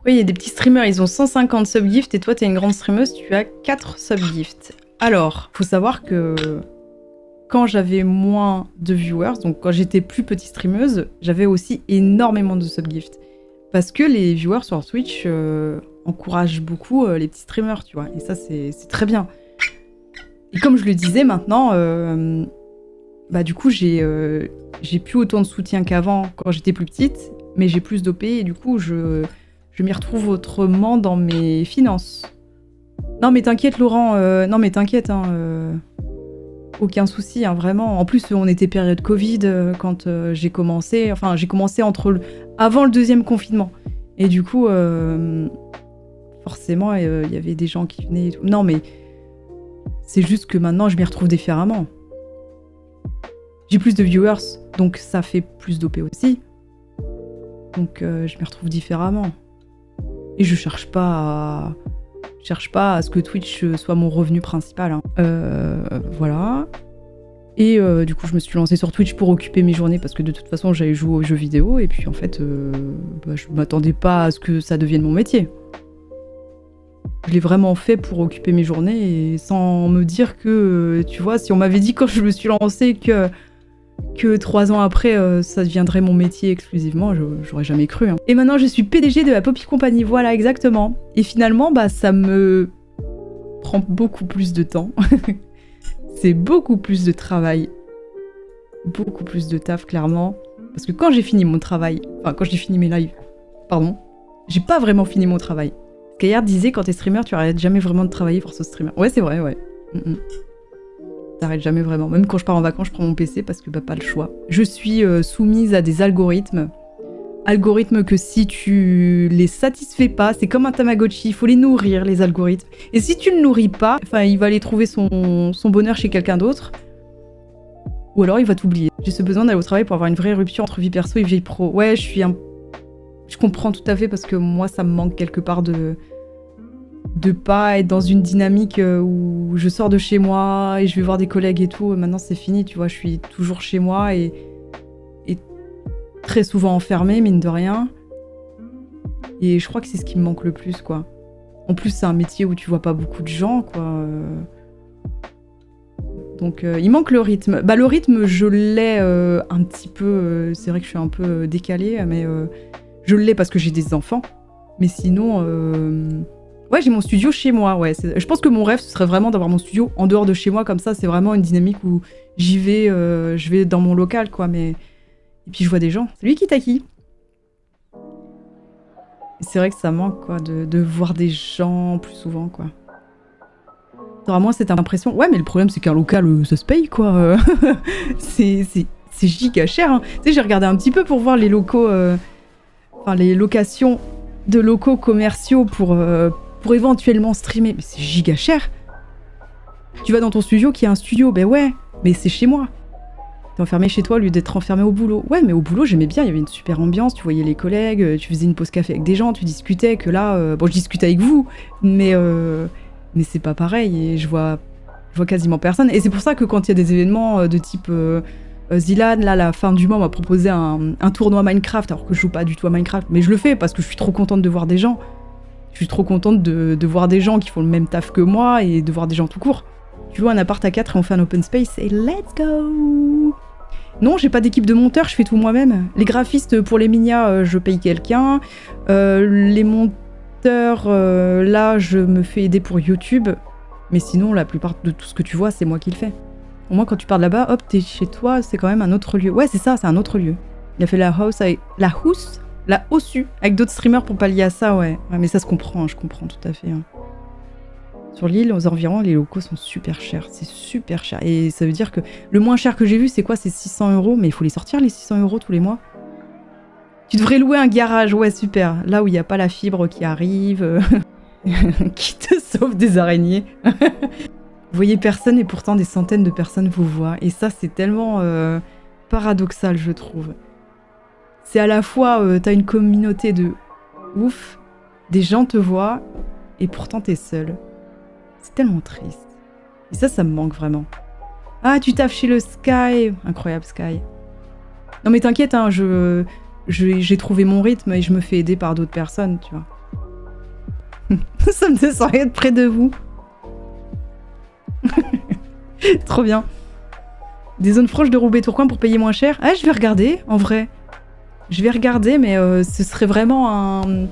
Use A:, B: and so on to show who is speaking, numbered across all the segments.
A: Oui, il y a des petits streamers, ils ont 150 subgifts et toi, t'es une grande streameuse, tu as 4 subgifts. Alors, faut savoir que quand j'avais moins de viewers, donc quand j'étais plus petite streameuse, j'avais aussi énormément de subgifts. Parce que les viewers sur Twitch encouragent beaucoup les petits streamers, tu vois. Et ça, c'est très bien. Et comme je le disais maintenant, bah du coup, j'ai plus autant de soutien qu'avant quand j'étais plus petite, mais j'ai plus d'OP et du coup, je m'y retrouve autrement dans mes finances. Non mais t'inquiète Laurent, non mais t'inquiète, hein, aucun souci, hein, vraiment. En plus, on était période Covid quand j'ai commencé, enfin j'ai commencé avant le deuxième confinement. Et du coup, forcément, il y avait des gens qui venaient et tout. Non mais c'est juste que maintenant, je m'y retrouve différemment. J'ai plus de viewers, donc ça fait plus d'OP aussi. Donc je m'y retrouve différemment. Et je cherche pas à ce que Twitch soit mon revenu principal. Hein. Voilà. Et du coup, je me suis lancée sur Twitch pour occuper mes journées parce que de toute façon, j'allais jouer aux jeux vidéo. Et puis en fait, bah, je m'attendais pas à ce que ça devienne mon métier. Je l'ai vraiment fait pour occuper mes journées et sans me dire que, tu vois, si on m'avait dit quand je me suis lancée que 3 ans après, ça deviendrait mon métier exclusivement, j'aurais jamais cru. Hein. Et maintenant, je suis PDG de la Poppy Company, voilà, exactement. Et finalement, bah, ça me prend beaucoup plus de temps. C'est beaucoup plus de travail. Beaucoup plus de taf, clairement. Parce que quand j'ai fini mon travail, enfin, quand j'ai fini mes lives, pardon, j'ai pas vraiment fini mon travail. Gaillard disait, quand t'es streamer, tu arrêtes jamais vraiment de travailler pour ce streamer. Ouais, c'est vrai, ouais. T'arrêtes jamais vraiment. Même quand je pars en vacances, je prends mon PC parce que bah, pas le choix. Je suis soumise à des algorithmes. Algorithmes que si tu les satisfais pas, c'est comme un Tamagotchi, il faut les nourrir, les algorithmes. Et si tu le nourris pas, enfin, il va aller trouver son bonheur chez quelqu'un d'autre. Ou alors il va t'oublier. J'ai ce besoin d'aller au travail pour avoir une vraie rupture entre vie perso et vie pro. Ouais, je comprends tout à fait parce que moi, ça me manque quelque part de pas être dans une dynamique où je sors de chez moi et je vais voir des collègues et tout. Maintenant, c'est fini, tu vois, je suis toujours chez moi et très souvent enfermée, mine de rien. Et je crois que c'est ce qui me manque le plus, quoi. En plus, c'est un métier où tu vois pas beaucoup de gens, quoi. Donc, il manque le rythme. Bah, le rythme, je l'ai un petit peu... c'est vrai que je suis un peu décalée, mais je l'ai parce que j'ai des enfants. Mais sinon... ouais, j'ai mon studio chez moi, ouais. Je pense que mon rêve, ce serait vraiment d'avoir mon studio en dehors de chez moi, comme ça, c'est vraiment une dynamique où j'y vais, je vais dans mon local, quoi, mais... Et puis je vois des gens. Salut Kitaki. C'est vrai que ça manque, quoi, de voir des gens plus souvent, quoi. T'auras moins cette impression. Ouais, mais le problème, c'est qu'un local, ça se paye, quoi. c'est giga cher, hein. Tu sais, j'ai regardé un petit peu pour voir les locaux... Enfin, les locations de locaux commerciaux pour éventuellement streamer. Mais c'est giga cher. Tu vas dans ton studio qui a un studio, ben ouais, mais c'est chez moi. T'es enfermé chez toi au lieu d'être enfermé au boulot. Ouais, mais au boulot, j'aimais bien, il y avait une super ambiance, tu voyais les collègues, tu faisais une pause café avec des gens, tu discutais, que là... bon, je discute avec vous, mais c'est pas pareil, et je vois quasiment personne. Et c'est pour ça que quand il y a des événements de type... Zilan, là, la fin du mois, m'a proposé un tournoi Minecraft, alors que je joue pas du tout à Minecraft, mais je le fais parce que je suis trop contente de voir des gens. Je suis trop contente de voir des gens qui font le même taf que moi et de voir des gens tout court. Tu loues un appart à 4 et on fait un open space et let's go! Non, j'ai pas d'équipe de monteurs, je fais tout moi-même. Les graphistes pour les minias, je paye quelqu'un. Les monteurs, là, je me fais aider pour YouTube. Mais sinon, la plupart de tout ce que tu vois, c'est moi qui le fais. Au moins, quand tu pars de là-bas, hop, t'es chez toi, c'est quand même un autre lieu. Ouais, c'est ça, c'est un autre lieu. Il a fait la house avec... La Hossu, avec d'autres streamers pour pallier à ça, ouais. Ouais, mais ça se comprend, hein, je comprends tout à fait. Hein. Sur l'île, aux environs, les locaux sont super chers. C'est super cher. Et ça veut dire que le moins cher que j'ai vu, c'est quoi? C'est 600 €. Mais il faut les sortir, les 600 € tous les mois. Tu devrais louer un garage, ouais, super. Là où il n'y a pas la fibre qui arrive, qui te sauve des araignées. Vous voyez personne et pourtant des centaines de personnes vous voient. Et ça, c'est tellement paradoxal, je trouve. C'est à la fois, t'as une communauté de ouf, des gens te voient, et pourtant t'es seul. C'est tellement triste. Et ça me manque vraiment. Ah, tu taffes chez le Sky. Incroyable, Sky. Non mais t'inquiète, hein, j'ai trouvé mon rythme et je me fais aider par d'autres personnes, tu vois. Ça me descendrait de près de vous. Trop bien. Des zones franches de Roubaix-Tourcoing pour payer moins cher. Ah, je vais regarder, en vrai. Je vais regarder, mais ce serait vraiment un...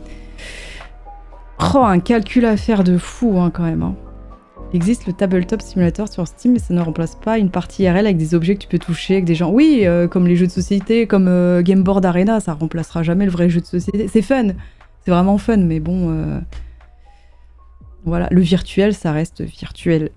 A: Oh, un calcul à faire de fou, hein, quand même. Hein. Il existe le Tabletop Simulator sur Steam, mais ça ne remplace pas une partie IRL avec des objets que tu peux toucher, avec des gens. Oui, comme les jeux de société, comme Game Board Arena, ça remplacera jamais le vrai jeu de société. C'est fun, c'est vraiment fun, mais bon... Voilà, le virtuel, ça reste virtuel.